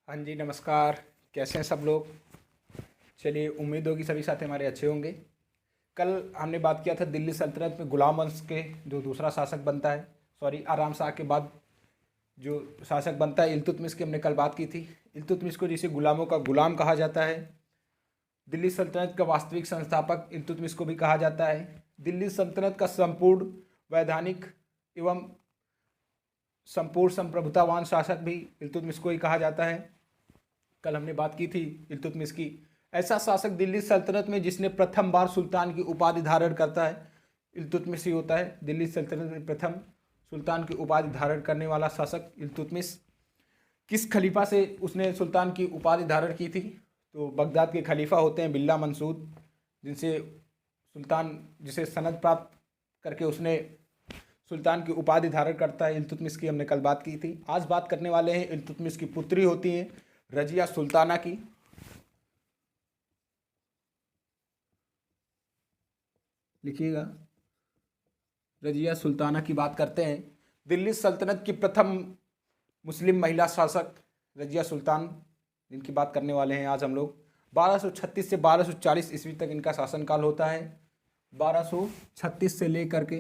हाँ जी, नमस्कार। कैसे हैं सब लोग? चलिए, उम्मीद होगी सभी साथी हमारे अच्छे होंगे। कल हमने बात किया था दिल्ली सल्तनत में गुलाम वंश के जो दूसरा शासक बनता है, सॉरी, आराम शाह के बाद जो शासक बनता है इल्तुतमिश की हमने कल बात की थी। इल्तुतमिश को जिसे गुलामों का गुलाम कहा जाता है। दिल्ली सल्तनत का वास्तविक संस्थापक इल्तुतमिश को भी कहा जाता है। दिल्ली सल्तनत का संपूर्ण वैधानिक एवं संपूर्ण संप्रभुतावान शासक भी इल्तुतमिश को ही कहा जाता है। कल हमने बात की थी इल्तुतमिश की। ऐसा शासक दिल्ली सल्तनत में जिसने प्रथम बार सुल्तान की उपाधि धारण करता है, इल्तुतमिश ही होता है। दिल्ली सल्तनत में प्रथम सुल्तान की उपाधि धारण करने वाला शासक इल्तुतमिश। किस खलीफा से उसने सुल्तान की उपाधि धारण की थी? तो बगदाद के खलीफा होते हैं बिल्ला मंसूर, जिनसे सुल्तान जिसे सनद प्राप्त करके उसने सुल्तान की उपाधि धारण करता है। इल्तुतमिश की हमने कल बात की थी। आज बात करने वाले हैं इल्तुतमिश की पुत्री होती हैं रजिया सुल्ताना की। लिखिएगा, रजिया सुल्ताना की बात करते हैं। दिल्ली सल्तनत की प्रथम मुस्लिम महिला शासक रजिया सुल्तान, जिनकी बात करने वाले हैं आज हम लोग। 1236 से 1240 ईस्वी तक इनका शासनकाल होता है। 1236 से लेकर के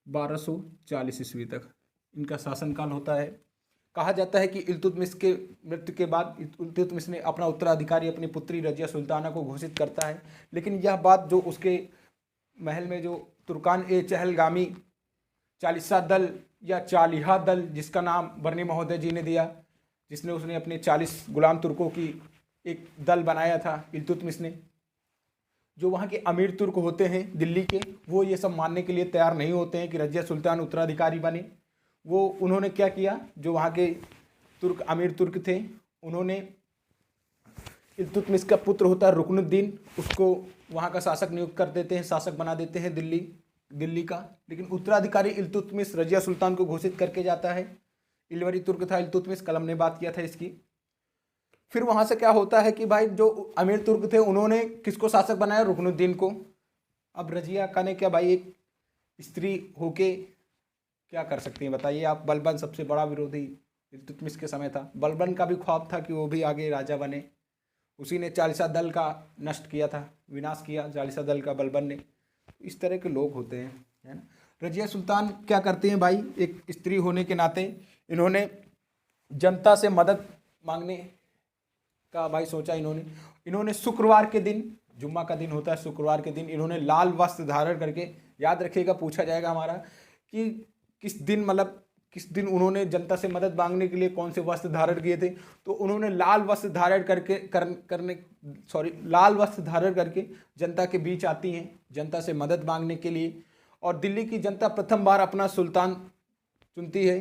1240 ईस्वी तक इनका शासनकाल होता है। कहा जाता है कि इल्तुतमिश के मृत्यु के बाद इल्तुतमिश ने अपना उत्तराधिकारी अपनी पुत्री रजिया सुल्ताना को घोषित करता है। लेकिन यह बात जो उसके महल में जो तुर्कान ए चहलगामी चालीसा दल या चालीहा दल, जिसका नाम बर्नी महोदय जी ने दिया, जिसने उसने अपने 40 गुलाम तुर्कों की एक दल बनाया था इल्तुतमिश ने। जो वहाँ के अमीर तुर्क होते हैं दिल्ली के, वो ये सब मानने के लिए तैयार नहीं होते हैं कि रजिया सुल्तान उत्तराधिकारी बने। वो उन्होंने क्या किया, जो वहाँ के तुर्क अमीर तुर्क थे, उन्होंने इल्तुतमिश का पुत्र होता है रुकनुद्दीन, उसको वहाँ का शासक नियुक्त कर देते हैं, शासक बना देते हैं दिल्ली का। लेकिन उत्तराधिकारी इल्तुतमिश रजिया सुल्तान को घोषित करके जाता है। इलवरी तुर्क था इल्तुतमिश, कल हमने बात किया था इसकी। फिर वहाँ से क्या होता है कि भाई जो अमीर तुर्क थे उन्होंने किसको शासक बनाया? रुकनुद्दीन को। अब रजिया का ने क्या भाई, एक स्त्री होके क्या कर सकती हैं बताइए आप। बलबन सबसे बड़ा विरोधी इल्तुतमिश के समय था। बलबन का भी ख्वाब था कि वो भी आगे राजा बने। उसी ने चालीसा दल का नष्ट किया था, विनाश किया चालीसा दल का बलबन ने। इस तरह के लोग होते हैं, है ना। रजिया सुल्तान क्या करते हैं भाई, एक स्त्री होने के नाते इन्होंने जनता से मदद मांगने का भाई सोचा। इन्होंने शुक्रवार के दिन, जुम्मा का दिन होता है, शुक्रवार के दिन इन्होंने लाल वस्त्र धारण करके, याद रखिएगा पूछा जाएगा हमारा कि किस दिन, मतलब किस दिन उन्होंने जनता से मदद मांगने के लिए कौन से वस्त्र धारण किए थे। तो उन्होंने लाल वस्त्र धारण करके लाल वस्त्र धारण करके जनता के बीच आती हैं जनता से मदद मांगने के लिए। और दिल्ली की जनता प्रथम बार अपना सुल्तान चुनती है।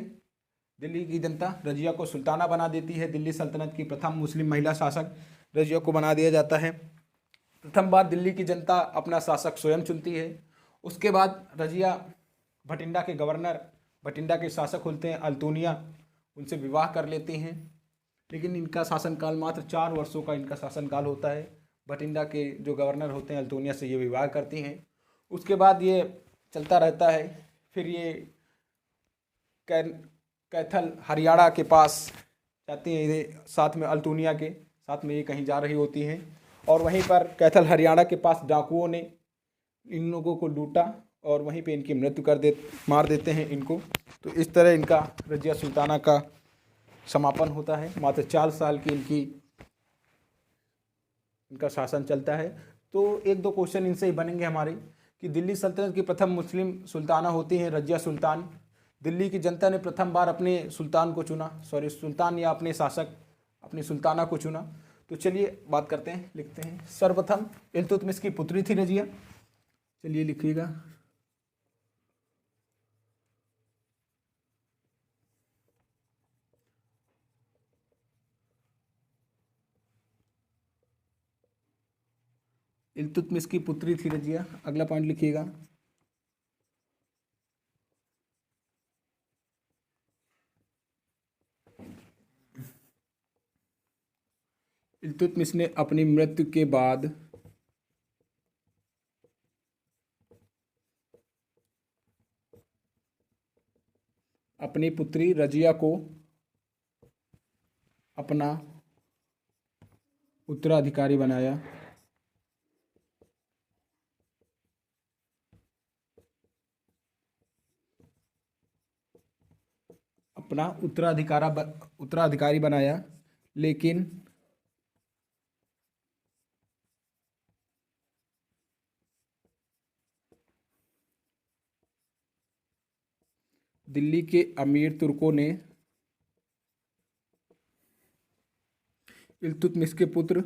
दिल्ली की जनता रजिया को सुल्ताना बना देती है। दिल्ली सल्तनत की प्रथम मुस्लिम महिला शासक रजिया को बना दिया जाता है। प्रथम बार दिल्ली की जनता अपना शासक स्वयं चुनती है। उसके बाद रजिया भटिंडा के गवर्नर, भटिंडा के शासक होते हैं अल्तुनिया, उनसे विवाह कर लेते हैं। लेकिन इनका शासनकाल मात्र 4 वर्षों का इनका शासनकाल होता है। भटिंडा के जो गवर्नर होते हैं अल्तुनिया से ये विवाह करती हैं। उसके बाद ये चलता रहता है। फिर ये कैथल हरियाणा के पास जाती हैं, ये साथ में अल्तुनिया के साथ में ये कहीं जा रही होती हैं। और वहीं पर कैथल हरियाणा के पास डाकुओं ने इन लोगों को लूटा और वहीं पे इनकी मृत्यु मार देते हैं इनको। तो इस तरह इनका रजिया सुल्ताना का समापन होता है। मात्र 4 साल की इनका शासन चलता है। तो एक दो क्वेश्चन इनसे ही बनेंगे हमारे कि दिल्ली सल्तनत की प्रथम मुस्लिम सुल्ताना होती हैं रजिया सुल्तान। दिल्ली की जनता ने प्रथम बार अपने सुल्तान को चुना, सॉरी सुल्तान या अपने शासक अपनी सुल्ताना को चुना। तो चलिए बात करते हैं, लिखते हैं। सर्वप्रथम इल्तुतमिश की पुत्री थी रजिया। चलिए लिखिएगा, इल्तुतमिश की पुत्री थी रजिया। अगला पॉइंट लिखिएगा, इल्तुतमिश ने अपनी मृत्यु के बाद अपनी पुत्री रजिया को अपना उत्तराधिकारी बनाया। अपना उत्तराधिकारी बनाया, लेकिन दिल्ली के अमीर तुर्कों ने इल्तुतमिश के पुत्र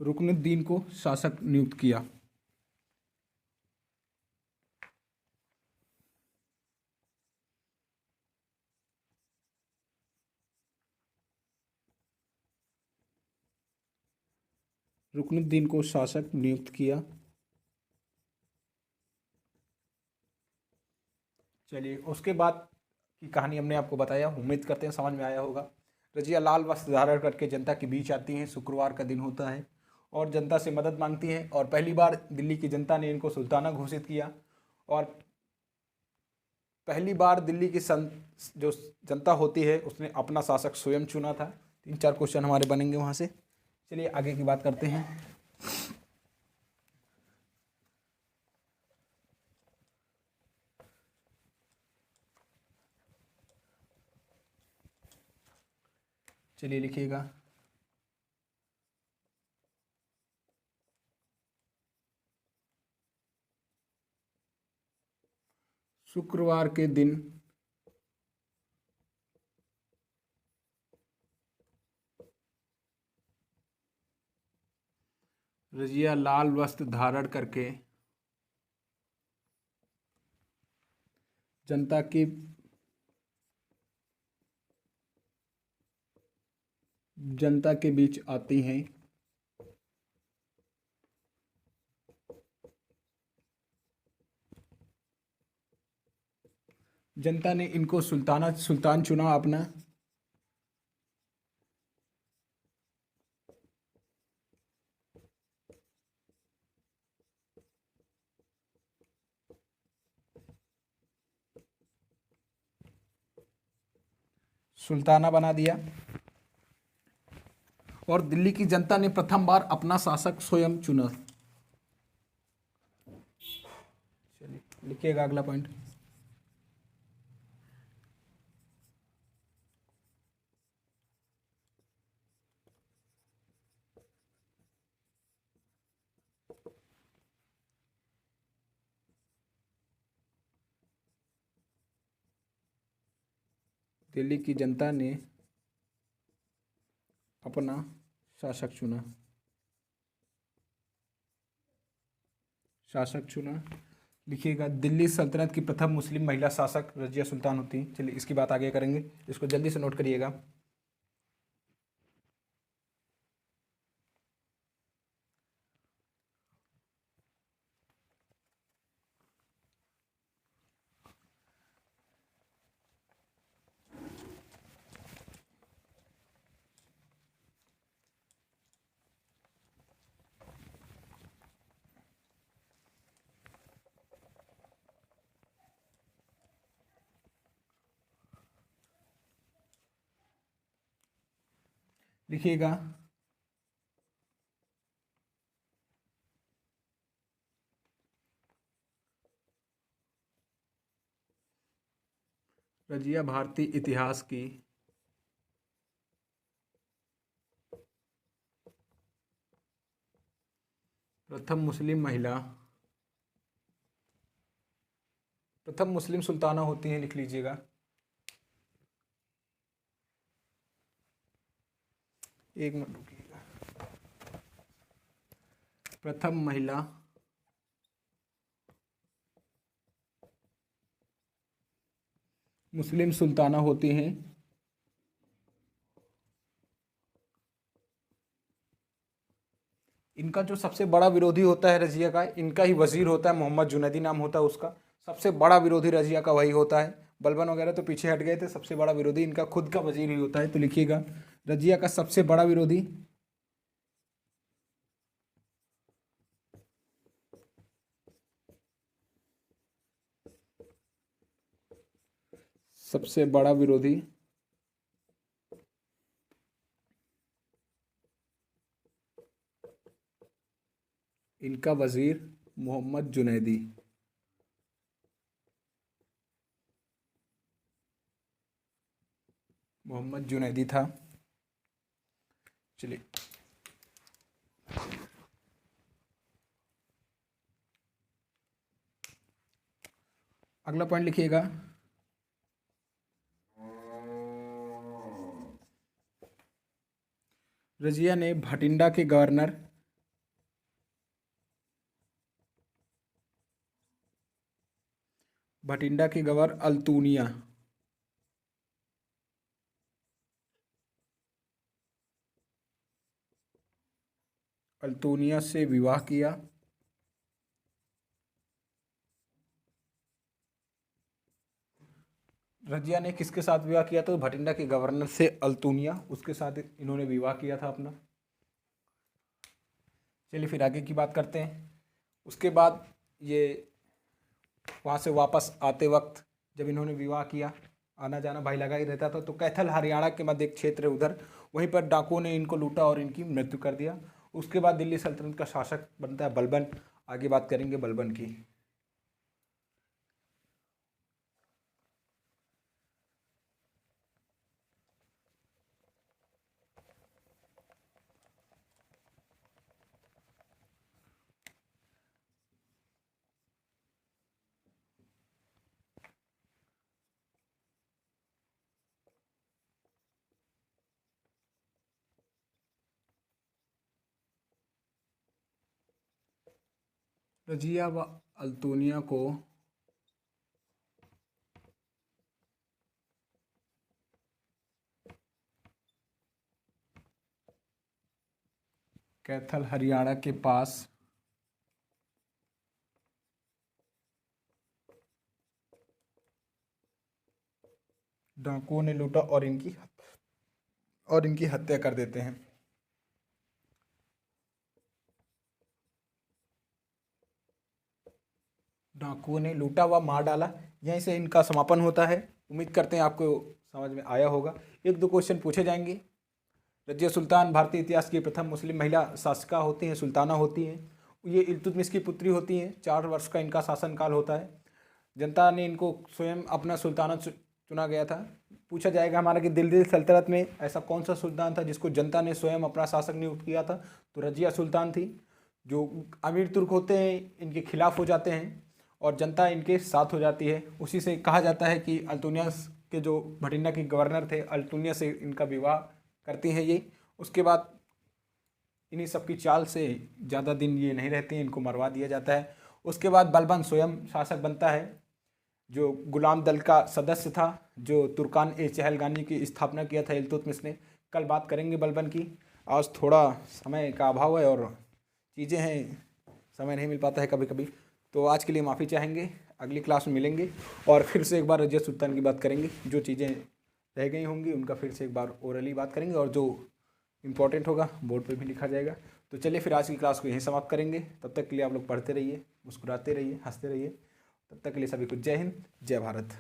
रुकनुद्दीन को शासक नियुक्त किया। रुकनुद्दीन को शासक नियुक्त किया। चलिए, उसके बाद की कहानी हमने आपको बताया, उम्मीद करते हैं समझ में आया होगा। रजिया लाल वस्त्र धारण करके जनता के बीच आती हैं, शुक्रवार का दिन होता है और जनता से मदद मांगती हैं और पहली बार दिल्ली की जनता ने इनको सुल्ताना घोषित किया और पहली बार दिल्ली की जो जनता होती है उसने अपना शासक स्वयं चुना था। 3-4 क्वेश्चन हमारे बनेंगे वहाँ से। चलिए आगे की बात करते हैं। चलिए लिखिएगा। शुक्रवार के दिन रजिया लाल वस्त्र धारण करके जनता के बीच आती हैं। जनता ने इनको सुल्तान चुना अपना। सुल्ताना बना दिया और दिल्ली की जनता ने प्रथम बार अपना शासक स्वयं चुना। चलिए लिखिएगा अगला पॉइंट। दिल्ली की जनता ने अपना शासक चुना। लिखिएगा, दिल्ली सल्तनत की प्रथम मुस्लिम महिला शासक रजिया सुल्तान होती। चलिए इसकी बात आगे करेंगे, इसको जल्दी से नोट करिएगा। लिखिएगा, रजिया भारतीय इतिहास की प्रथम मुस्लिम सुल्ताना होती हैं। लिख लीजिएगा। एक मिनट रुकिएगा। प्रथम महिला मुस्लिम सुल्ताना होती हैं। इनका जो सबसे बड़ा विरोधी होता है रजिया का, इनका ही वजीर होता है, मोहम्मद जुनैदी नाम होता है उसका। सबसे बड़ा विरोधी रजिया का वही होता है। बलबन वगैरह तो पीछे हट गए थे, सबसे बड़ा विरोधी इनका खुद का वजीर ही होता है। तो लिखिएगा, रजिया का सबसे बड़ा विरोधी सबसे बड़ा विरोधी इनका वजीर मोहम्मद जुनैदी। मोहम्मद जुनैदी था। चलिए अगला पॉइंट लिखिएगा। रजिया ने भटिंडा के गवर्नर अल्तूनिया से विवाह किया। रजिया ने किसके साथ विवाह किया? तो भटिंडा के गवर्नर से अल्तूनिया, उसके साथ इन्होंने विवाह किया था अपना। चलिए फिर आगे की बात करते हैं। उसके बाद ये वहाँ से वापस आते वक्त जब इन्होंने विवाह किया, आना जाना भाई लगा ही रहता था, तो कैथल हरियाणा के मध्य एक क्षेत्र है उधर, वहीं पर डाकुओं ने इनको लूटा और इनकी मृत्यु कर दिया। उसके बाद दिल्ली सल्तनत का शासक बनता है बलबन। आगे बात करेंगे बलबन की। रजिया व अल्तूनिया को कैथल हरियाणा के पास डाकुओं ने लूटा और इनकी हत्या कर देते हैं। डाकुओं ने लूटा व मार डाला। यहीं से इनका समापन होता है। उम्मीद करते हैं आपको समझ में आया होगा। एक दो क्वेश्चन पूछे जाएंगे। रजिया सुल्तान भारतीय इतिहास की प्रथम मुस्लिम महिला शासिका होती हैं, सुल्ताना होती हैं। ये इल्तुतमिश की पुत्री होती हैं। 4 वर्ष का इनका शासनकाल होता है। जनता ने इनको स्वयं अपना सुल्ताना चुना गया था। पूछा जाएगा हमारा कि दिल्ली सल्तनत में ऐसा कौन सा सुल्तान था जिसको जनता ने स्वयं अपना शासक नियुक्त किया था? तो रजिया सुल्तान थी। जो अमीर तुर्क होते हैं इनके खिलाफ हो जाते हैं और जनता इनके साथ हो जाती है। उसी से कहा जाता है कि अल्तुनिया के जो भटिंडा के गवर्नर थे, अल्तुनिया से इनका विवाह करती हैं ये। उसके बाद इन्हीं सबकी चाल से ज़्यादा दिन ये नहीं रहते हैं, इनको मरवा दिया जाता है। उसके बाद बलबन स्वयं शासक बनता है, जो गुलाम दल का सदस्य था, जो तुर्कान ए चहलगानी की स्थापना किया था इल्तुतमिश ने। कल बात करेंगे बलबन की। आज थोड़ा समय का अभाव है और चीज़ें हैं, समय नहीं मिल पाता है कभी कभी, तो आज के लिए माफ़ी चाहेंगे। अगली क्लास में मिलेंगे और फिर से एक बार रजिया सुल्तान की बात करेंगे। जो चीज़ें रह गई होंगी उनका फिर से एक बार ओरली बात करेंगे और जो इम्पोर्टेंट होगा बोर्ड पे भी लिखा जाएगा। तो चलिए फिर आज की क्लास को यहीं समाप्त करेंगे। तब तक के लिए आप लोग पढ़ते रहिए, मुस्कुराते रहिए, हंसते रहिए। तब तक के लिए सभी को जय हिंद, जय भारत।